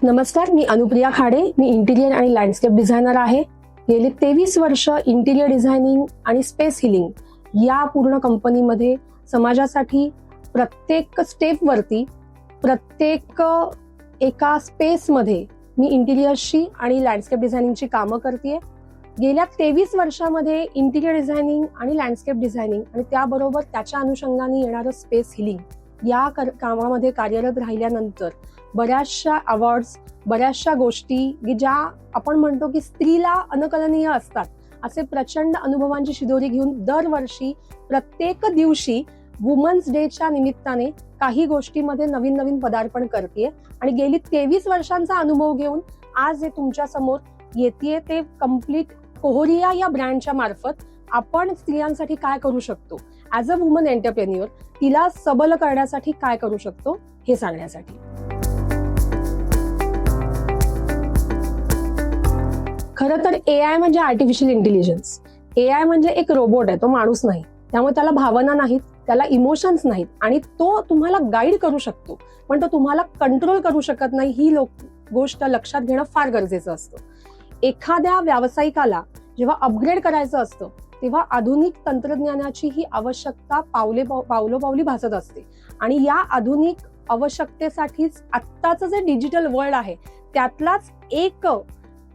नमस्कार, मी अनुप्रिया खाडे. मी इंटिरियर आणि landscape designer आहे. गेली 23 वर्ष इंटिरियर डिझायनिंग आणि स्पेस हिलिंग या पूर्ण कंपनीमध्ये समाजासाठी प्रत्येक स्टेपवरती, प्रत्येक एका स्पेसमध्ये मी इंटिरियरची आणि लँडस्केप डिझायनिंगची कामं करते. गेल्या 23 वर्षामध्ये इंटिरियर डिझायनिंग आणि लँडस्केप डिझायनिंग आणि त्याबरोबर त्याच्या अनुषंगाने येणारं स्पेस हिलिंग या कामामध्ये कार्यरत राहिल्यानंतर बऱ्याचशा अवॉर्ड्स, बऱ्याचशा गोष्टी की ज्या आपण म्हणतो की स्त्रीला अनकलनीय असतात, असे प्रचंड अनुभवांची शिदोरी घेऊन दरवर्षी प्रत्येक दिवशी वुमन्स डेच्या निमित्ताने काही गोष्टीमध्ये नवीन नवीन पदार्पण करते. आणि गेली 23 वर्षांचा अनुभव घेऊन आज हे तुमच्या समोर येते. ते कम्प्लीट कोहोरिया या ब्रँडच्या मार्फत आपण स्त्रियांसाठी काय करू शकतो, ऍज अ वुमन एंटरप्रेन्युअर तिला सबल करण्यासाठी काय करू शकतो हे सांगण्यासाठी. खरं तर AI म्हणजे आर्टिफिशियल इंटेलिजन्स. AI म्हणजे एक रोबोट आहे, तो माणूस नाही. त्यामुळे त्याला भावना नाहीत, त्याला इमोशन्स नाहीत आणि तो तुम्हाला गाईड करू शकतो, पण तो तुम्हाला कंट्रोल करू शकत नाही. ही गोष्ट लक्षात घेणं फार गरजेचं असतं. एखाद्या व्यावसायिकाला जेव्हा अपग्रेड करायचं असतं तेव्हा आधुनिक तंत्रज्ञानाची ही आवश्यकता पावलोपावली भासत असते. आणि या आधुनिक आवश्यकतेसाठीच आत्ताचं जे डिजिटल वर्ल्ड आहे त्यातलाच एक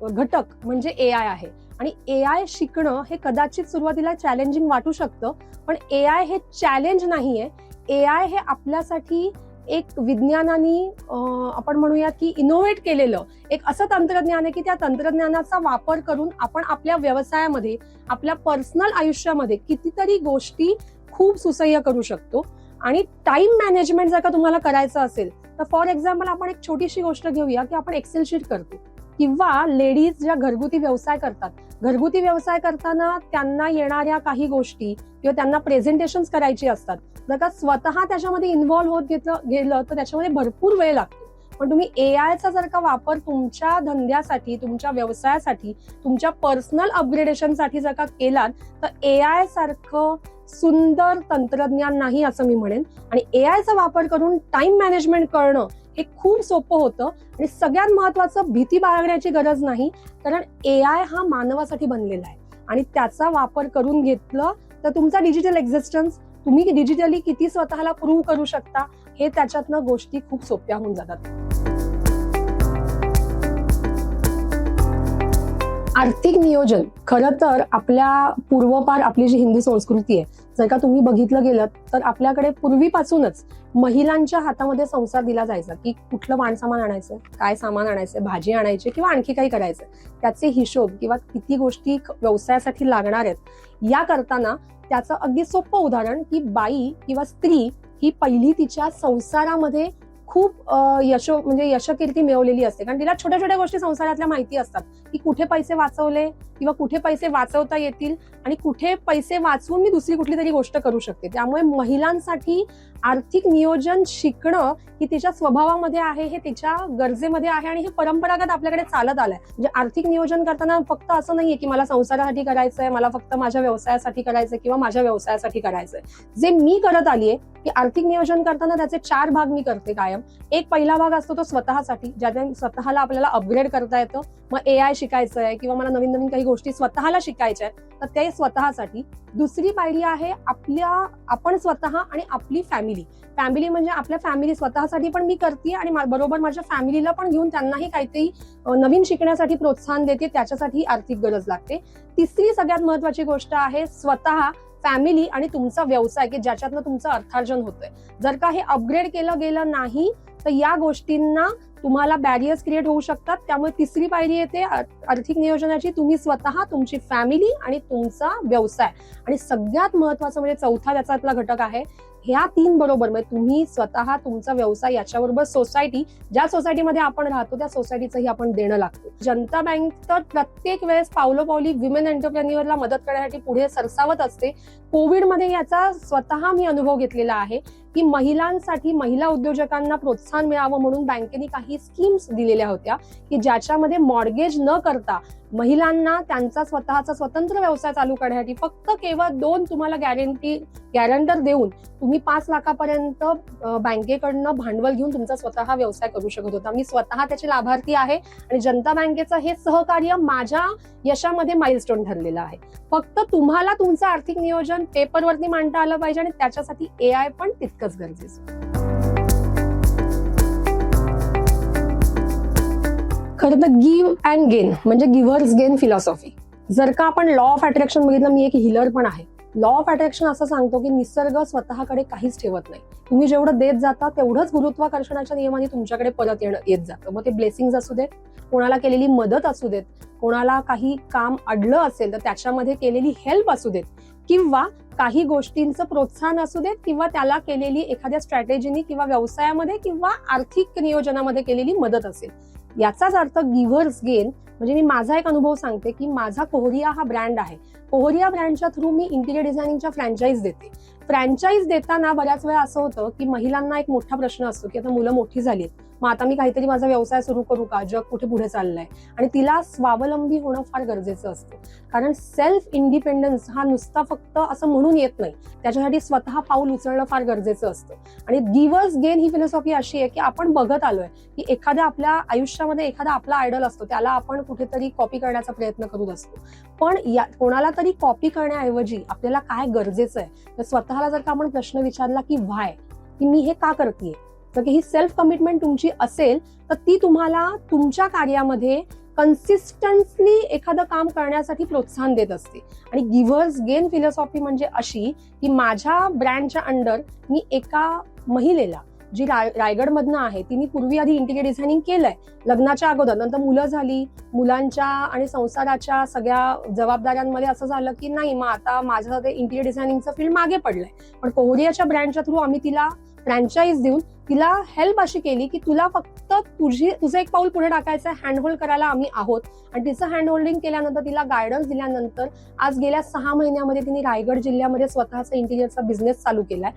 घटक म्हणजे AI आहे. आणि AI शिकणं हे कदाचित सुरुवातीला चॅलेंजिंग वाटू शकतं, पण AI हे चॅलेंज नाहीये. AI हे आपल्यासाठी एक विज्ञानाने आपण म्हणूया की इनोव्हेट केलेलं एक असं तंत्रज्ञान आहे की त्या तंत्रज्ञानाचा वापर करून आपण आपल्या व्यवसायामध्ये, आपल्या पर्सनल आयुष्यामध्ये कितीतरी गोष्टी खूप सुसह्य करू शकतो. आणि टाइम मॅनेजमेंट जर का तुम्हाला करायचं असेल तर फॉर एक्झाम्पल आपण एक छोटीशी गोष्ट घेऊया की आपण एक्सेल शीट करतो, किंवा लेडीज ज्या घरगुती व्यवसाय करतात, घरगुती व्यवसाय करताना त्यांना येणाऱ्या काही गोष्टी किंवा त्यांना प्रेझेंटेशन्स करायची असतात, जर का स्वतः त्याच्यामध्ये इन्व्हॉल्व्ह होत गेलं तर त्याच्यामध्ये भरपूर वेळ लागतो. पण तुम्ही AIचा जर का वापर तुमच्या धंद्यासाठी, तुमच्या व्यवसायासाठी, तुमच्या पर्सनल अपग्रेडेशनसाठी जर का केलात तर AI सारखं सुंदर तंत्रज्ञान नाही असं मी म्हणेन. आणि AIचा वापर करून टाइम मॅनेजमेंट करणं हे खूप सोपं होतं. आणि सगळ्यात महत्वाचं, भीती बाळगण्याची गरज नाही, कारण AI हा मानवासाठी बनलेला आहे. आणि त्याचा वापर करून घेतलं तर तुमचा डिजिटल एक्झिस्टन्स, तुम्ही डिजिटली किती स्वतःला प्रूव्ह करू शकता हे त्याच्यातनं गोष्टी खूप सोप्या होऊन जातात. आर्थिक नियोजन खरं तर आपल्या पूर्वपार आपली जी हिंदू संस्कृती आहे, जर का तुम्ही बघितलं गेलं तर आपल्याकडे पूर्वीपासूनच महिलांच्या हातामध्ये संसार दिला जायचा की कुठलं माणसामान आणायचं, काय सामान आणायचं, भाजी आणायची किंवा आणखी काही करायचं, त्याचे हिशोब किंवा किती गोष्टी व्यवसायासाठी लागणार आहेत या करताना त्याचं अगदी सोपं उदाहरण की बाई किंवा स्त्री ही पहिली तिच्या संसारामध्ये खूप यशकीर्ती मिळवलेली असते, कारण तिला छोट्या छोट्या गोष्टी संसारातल्या माहिती असतात की कुठे पैसे वाचवले किंवा कुठे पैसे वाचवता येतील आणि कुठे पैसे वाचवून मी दुसरी कुठली तरी गोष्ट करू शकते. त्यामुळे महिलांसाठी आर्थिक नियोजन शिकणं ही तिच्या स्वभावामध्ये आहे, हे तिच्या गरजेमध्ये आहे आणि हे परंपरागत आपल्याकडे चालत आलंय. म्हणजे आर्थिक नियोजन करताना फक्त असं नाहीये की मला संसारासाठी करायचंय, मला फक्त माझ्या व्यवसायासाठी करायचंय किंवा माझ्या व्यवसायासाठी करायचंय. जे मी करत आलीये की आर्थिक नियोजन करताना त्याचे 4 भाग मी करते कायम. एक पहिला भाग असतो तो स्वतःसाठी, ज्याने स्वतःला आपल्याला अपग्रेड करता येतं. मग AI शिकायचंय किंवा मला नवीन नवीन काही गोष्टी स्वतःला शिकायच्या आहेत तर ते स्वतःसाठी. दुसरी पायरी आहे आपण स्वतः आणि आपली फॅमिली म्हणजे आपल्या फॅमिली स्वतःसाठी पण मी करते आणि बरोबर माझ्या फॅमिलीला पण घेऊन त्यांनाही काहीतरी नवीन शिकण्यासाठी प्रोत्साहन देते, त्याच्यासाठी आर्थिक गरज लागते. तिसरी सगळ्यात महत्वाची गोष्ट आहे स्वतः, फॅमिली आणि तुमचा व्यवसाय की ज्याच्यातनं तुमचं अर्थार्जन होतंय. जर का हे अपग्रेड केलं गेलं नाही तर या गोष्टींना तुम्हाला बॅरियर्स क्रिएट होऊ शकतात. त्यामुळे तिसरी पायरी येते आर्थिक नियोजनाची, तुम्ही स्वतः, तुमची फॅमिली आणि तुमचा व्यवसाय. आणि सगळ्यात महत्वाचं म्हणजे चौथा त्याच्यातला घटक आहे, ह्या 3 बरोबर म्हणजे तुम्ही स्वतः, तुमचा व्यवसाय, याच्याबरोबर सोसायटी, ज्या सोसायटीमध्ये आपण राहतो त्या सोसायटीचंही आपण देणं लागतो. जनता बँक तर प्रत्येक वेळेस पावलोपावली विमेन एंटरप्रेन्युअरला मदत करण्यासाठी पुढे सरसावत असते. कोविडमध्ये याचा स्वतः मी अनुभव घेतलेला आहे की महिलांसाठी, महिला उद्योजकांना प्रोत्साहन मिळावं म्हणून बँकेने काही स्कीम्स दिलेल्या होत्या की ज्याच्यामध्ये मॉर्गेज न करता महिलांना त्यांचा स्वतःचा स्वतंत्र व्यवसाय चालू करण्यासाठी फक्त केवळ 2 तुम्हाला गॅरंटर देऊन तुम्ही 5 लाखापर्यंत बँकेकडनं भांडवल घेऊन तुमचा स्वतः व्यवसाय करू शकत होता. मी स्वतः त्याचे लाभार्थी आहे आणि जनता बँकेचं हे सहकार्य माझ्या यशामध्ये माइलस्टोन ठरलेलं आहे. फक्त तुम्हाला तुमचं आर्थिक नियोजन पेपरवरती मांडता आलं पाहिजे आणि त्याच्यासाठी AI पण तितकंच गरजेचं. खरं तर गिव्ह अँड गेन म्हणजे गिव्हर्स गेन फिलॉसॉफी. जर का आपण लॉ ऑफ अट्रॅक्शन बघितलं, मी एक हिलर पण आहे. लॉ ऑफ अट्रॅक्शन असं सांगतो की निसर्ग स्वतःकडे काहीच ठेवत नाही. तुम्ही जेवढं देत जाता तेवढंच गुरुत्वाकर्षणाच्या नियमाने तुमच्याकडे परत येत जातं. मग ते ब्लेसिंग्स असू देत, कोणाला केलेली मदत असू देत, कोणाला काही काम अडलं असेल तर त्याच्यामध्ये केलेली हेल्प असू देत, किंवा काही गोष्टींचं प्रोत्साहन असू देत, किंवा त्याला केलेली एखाद्या स्ट्रॅटेजीनी किंवा व्यवसायामध्ये किंवा आर्थिक नियोजनामध्ये केलेली मदत असेल. याचाच अर्थ गिव्हर्स गेन. म्हणजे मी माझा एक अनुभव सांगते की माझा कोहरिया हा ब्रँड आहे. कोहरिया ब्रँडच्या थ्रू मी इंटिरियर डिझायनिंगच्या फ्रँचाईज देते. फ्रँचाईज देताना बऱ्याच वेळा असं होतं की महिलांना एक मोठा प्रश्न असतो की आता मुलं मोठी झालीत, मग आता मी काहीतरी माझा व्यवसाय सुरू करू का, जग कुठे पुढे चाललंय. आणि तिला स्वावलंबी होणं फार गरजेचं असतं. कारण सेल्फ इंडिपेंडन्स हा नुसता फक्त असं म्हणून येत नाही, त्याच्यासाठी स्वतः पाऊल उचलणं फार गरजेचं असतं. आणि गिव्हर्स गेन ही फिलॉसॉफी अशी आहे की आपण बघत आलोय की एखाद्या आपल्या आयुष्यामध्ये एखादा आपला आयडल असतो, त्याला आपण कुठेतरी कॉपी करण्याचा प्रयत्न करत असतो. पण कोणाला तरी कॉपी करण्याऐवजी आपल्याला काय गरजेचं आहे, तर स्वतःला जर का आपण प्रश्न विचारला की व्हाय, की मी हे का करतेय, तर ही सेल्फ कमिटमेंट तुमची असेल तर ती तुम्हाला तुमच्या कार्यामध्ये कन्सिस्टन्सली एखादं काम करण्यासाठी प्रोत्साहन देत असते. आणि गिव्हर्स गेन फिलॉसॉफी म्हणजे अशी की माझ्या ब्रँडच्या अंडर मी एका महिलेला, जी रायगडमधनं आहे, तिने पूर्वी आधी इंटिरियर डिझायनिंग केलंय लग्नाच्या अगोदर. नंतर मुलं झाली, मुलांच्या आणि संसाराच्या सगळ्या जबाबदाऱ्यांमध्ये असं झालं की नाही, मग आता माझं ते इंटिरियर डिझायनिंगचं फील्ड मागे पडलंय. पण कोहरियाच्या ब्रँडच्या थ्रू आम्ही तिला फ्रँचाईज देऊन तिला हेल्प अशी केली की तुला फक्त तुझं एक पाऊल पुढे टाकायचं आहे, हँडहोल्ड करायला आम्ही आहोत. आणि तिचं हँड होल्डिंग केल्यानंतर, तिला गायडन्स दिल्यानंतर आज गेल्या 6 महिन्यामध्ये तिने रायगड जिल्ह्यामध्ये स्वतःचा इंटिरियरचा बिझनेस चालू केलाय.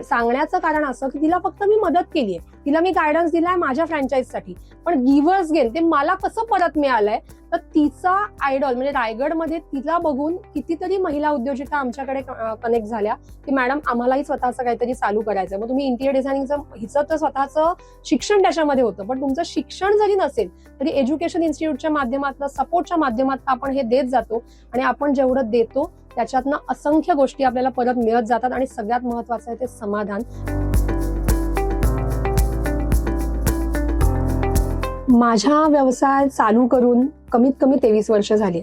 सांगण्याचं कारण असं की तिला फक्त मी मदत केली आहे, तिला मी गायडन्स दिलाय माझ्या फ्रँचाईजसाठी. पण गिव्हर्स गेन ते मला कसं परत मिळालंय, तर तिचा आयडॉल म्हणजे रायगडमध्ये तिला बघून कितीतरी महिला उद्योजिका आमच्याकडे कनेक्ट झाल्या की मॅडम आम्हालाही स्वतःचं काहीतरी चालू करायचं. मग तुम्ही इंटिरियर डिझायनिंगचं हिचं तर स्वतःचं शिक्षण त्याच्यामध्ये होतं, पण तुमचं शिक्षण जरी नसेल तरी एज्युकेशन इन्स्टिट्यूटच्या माध्यमातून, सपोर्टच्या माध्यमातून आपण हे देत जातो. आणि आपण जेवढं देतो त्याच्यातनं असंख्य गोष्टी आपल्याला परत मिळत जातात. आणि सगळ्यात महत्वाचं आहे ते समाधान. माझा व्यवसाय चालू करून कमीत कमी 23 वर्ष झाली.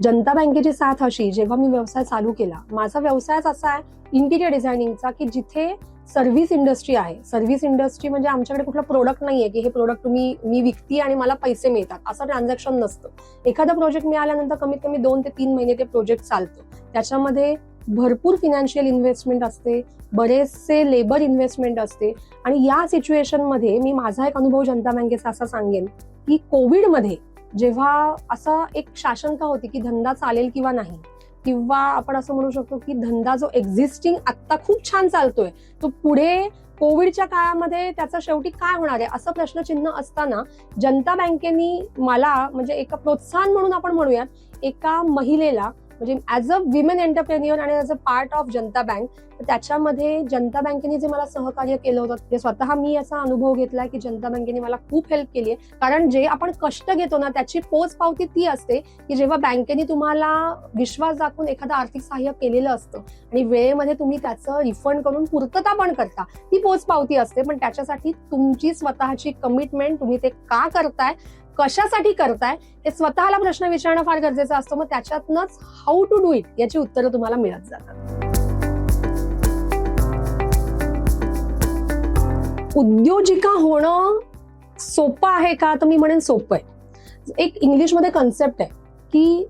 जनता बँकेची साथ अशी, जेव्हा मी व्यवसाय चालू केला, माझा व्यवसायच असा आहे इंटिरियर डिझायनिंगचा की जिथे सर्व्हिस इंडस्ट्री आहे. सर्व्हिस इंडस्ट्री म्हणजे आमच्याकडे कुठलं प्रोडक्ट नाहीये की हे प्रोडक्ट मी विकते आणि मला पैसे मिळतात, असं ट्रान्झॅक्शन नसतं. एखादा प्रोजेक्ट मिळाल्यानंतर कमीत कमी 2 ते 3 महिने ते प्रोजेक्ट चालतं. त्याच्यामध्ये भरपूर फिनान्शियल इन्व्हेस्टमेंट असते, बरेचसे लेबर इन्व्हेस्टमेंट असते. आणि या सिच्युएशनमध्ये मी माझा एक अनुभव जनता बँकेचा असा सांगेन की कोविडमध्ये जेव्हा असं एक शाशंका होती की धंदा चालेल किंवा नाही, किंवा आपण असं म्हणू शकतो की धंदा जो एक्झिस्टिंग आत्ता खूप छान चालतोय तो पुढे कोविडच्या काळामध्ये त्याचं शेवटी काय होणार आहे असं प्रश्नचिन्ह असताना, जनता बँकेनी मला म्हणजे एका प्रोत्साहन म्हणून आपण म्हणूयात, एका महिलेला म्हणजे ऍज अ विमेन एंटरप्रेन्युअर आणि as a part of Janata bank, त्याच्यामध्ये जनता बँकेने जे मला सहकार्य केलं होतं ते स्वतः मी असा अनुभव घेतलाय की जनता बँकेने मला खूप हेल्प केली आहे. कारण जे आपण कष्ट घेतो ना त्याची पोचपावती ती असते की जेव्हा बँकेने तुम्हाला विश्वास दाखवून एखादं आर्थिक सहाय्य केलेलं असतं आणि वेळेमध्ये तुम्ही त्याचं रिफंड करून पूर्तता पण करता, ती पोचपावती असते. पण त्याच्यासाठी तुमची स्वतःची कमिटमेंट, तुम्ही ते का करताय, कशासाठी करताय, हे स्वतःला प्रश्न विचारणं फार गरजेचं असतं. मग त्याच्यातनंच हाऊ टू डू इट याची उत्तरं तुम्हाला मिळत जातात. उद्योजिका होणं सोपं आहे का, तर मी म्हणेन सोपं आहे. एक इंग्लिशमध्ये कन्सेप्ट आहे की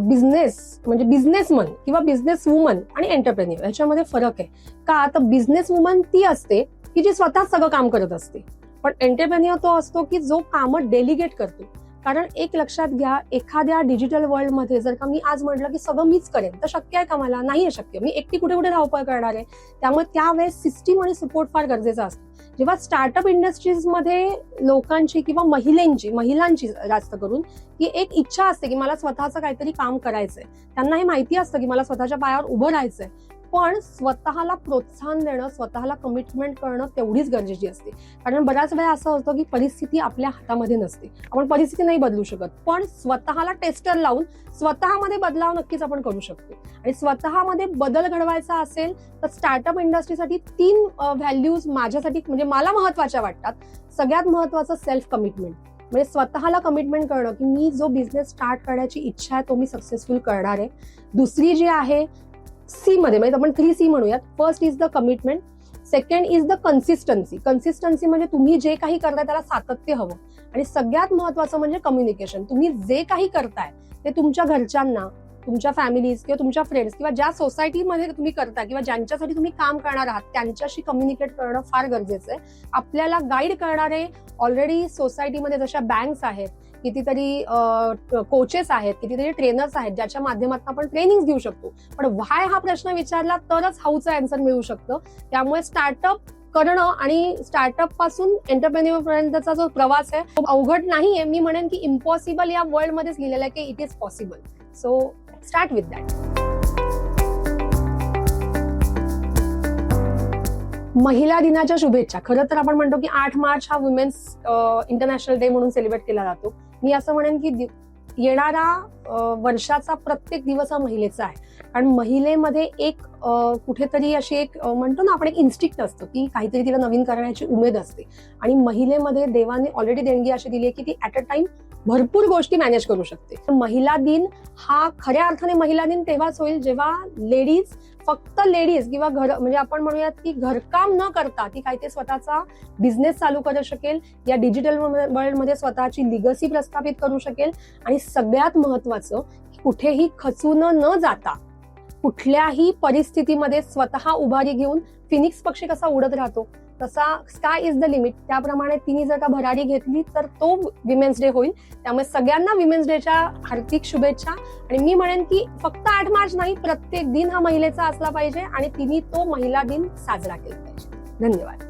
बिझनेस म्हणजे बिझनेसमन किंवा बिझनेस वुमन आणि एंटरप्रेन्युअर ह्याच्यामध्ये फरक आहे. का, तर बिझनेस वुमन ती असते की जी स्वतः सगळं काम करत असते. पण एंटरप्रेन्युअर तो असतो की जो कामं डेलिगेट करतो. कारण एक लक्षात घ्या, एखाद्या डिजिटल वर्ल्डमध्ये जर का मी आज म्हटलं की सगळं मीच करेन, तर शक्य आहे का, मला नाही शक्य. मी एकटी कुठे कुठे धावपळ करणार आहे. त्यामुळे त्यावेळेस सिस्टीम आणि सपोर्ट फार गरजेचा असतो. जेव्हा स्टार्टअप इंडस्ट्रीजमध्ये लोकांची किंवा महिलांची जास्त करून की एक इच्छा असते की मला स्वतःचं काहीतरी काम करायचंय, त्यांना हे माहिती असतं की मला स्वतःच्या पायावर उभं राहायचंय, पण स्वतःला प्रोत्साहन देणं, स्वतःला कमिटमेंट करणं तेवढीच गरजेची असते. कारण बऱ्याच वेळा असं होतं की परिस्थिती आपल्या हातामध्ये नसते, आपण परिस्थिती नाही बदलू शकत, पण स्वतःला टेस्टर लावून स्वतःमध्ये बदलाव नक्कीच आपण करू शकतो. आणि स्वतःमध्ये बदल घडवायचा असेल तर स्टार्टअप इंडस्ट्रीसाठी 3 व्हॅल्यूज माझ्यासाठी म्हणजे मला महत्वाच्या वाटतात. सगळ्यात महत्वाचं सेल्फ कमिटमेंट, म्हणजे स्वतःला कमिटमेंट करणं की मी जो बिझनेस स्टार्ट करण्याची इच्छा आहे तो मी सक्सेसफुल करणार आहे. दुसरी जी आहे सी मध्ये, म्हणजे आपण 3C म्हणूयात. First is the commitment, second is the consistency. Consistency म्हणजे तुम्ही जे काही करताय त्याला सातत्य हवं. आणि सगळ्यात महत्वाचं म्हणजे कम्युनिकेशन. तुम्ही जे काही करताय ते तुमच्या घरच्यांना, तुमच्या फॅमिलीज किंवा तुमच्या फ्रेंड्स किंवा ज्या सोसायटीमध्ये तुम्ही करताय किंवा ज्यांच्यासाठी तुम्ही काम करणार आहात त्यांच्याशी कम्युनिकेट करणं फार गरजेचं आहे. आपल्याला गाईड करणारे ऑलरेडी सोसायटीमध्ये जशा बँक्स आहेत, कितीतरी कोचेस आहेत, कितीतरी ट्रेनर्स आहेत ज्याच्या माध्यमातून आपण ट्रेनिंग देऊ शकतो. पण व्हाय हा प्रश्न विचारला तरच हाऊचं आन्सर मिळू शकतं. त्यामुळे स्टार्टअप करणं आणि स्टार्टअप पासून एंटरप्रेन्युअर पर्यंतचा जो प्रवास आहे तो अवघड नाहीये. मी म्हणेन की इम्पॉसिबल या वर्ल्ड मध्येच लिहिलेलं आहे की it is possible. So start with that. महिला दिनाच्या शुभेच्छा. खरं तर आपण म्हणतो की 8 मार्च हा वुमेन्स इंटरनॅशनल डे म्हणून सेलिब्रेट केला जातो. मी असं म्हणेन की येणारा वर्षाचा प्रत्येक दिवस हा महिलेचा आहे. कारण महिलेमध्ये एक कुठेतरी अशी एक म्हणतो ना आपण एक इन्स्टिक्ट असतं की काहीतरी तिला नवीन करण्याची उमेद असते. आणि महिलेमध्ये देवाने ऑलरेडी देणगी अशी दिली आहे की ती ऍट अ टाइम भरपूर गोष्टी मॅनेज करू शकते. महिला दिन हा खऱ्या अर्थाने महिला दिन तेव्हाच होईल जेव्हा लेडीज, फक्त लेडीज किंवा घर म्हणजे आपण म्हणूयात की घरकाम न करता ती काहीतरी स्वतःचा बिझनेस चालू करू शकेल, या डिजिटल वर्ल्डमध्ये स्वतःची लिगसी प्रस्थापित करू शकेल. आणि सगळ्यात महत्वाचं, कुठेही खचून न जाता कुठल्याही परिस्थितीमध्ये स्वतः उभारी घेऊन फिनिक्स पक्षी कसा उडत राहतो तसा स्काय इज द लिमिट, त्याप्रमाणे तिने जर का भरारी घेतली तर तो विमेन्स डे होईल. त्यामुळे सगळ्यांना विमेन्स डेच्या हार्दिक शुभेच्छा. आणि मी म्हणेन की फक्त 8 मार्च नाही, प्रत्येक दिन हा महिलेचा असला पाहिजे आणि तिने तो महिला दिन साजरा केला पाहिजे. धन्यवाद.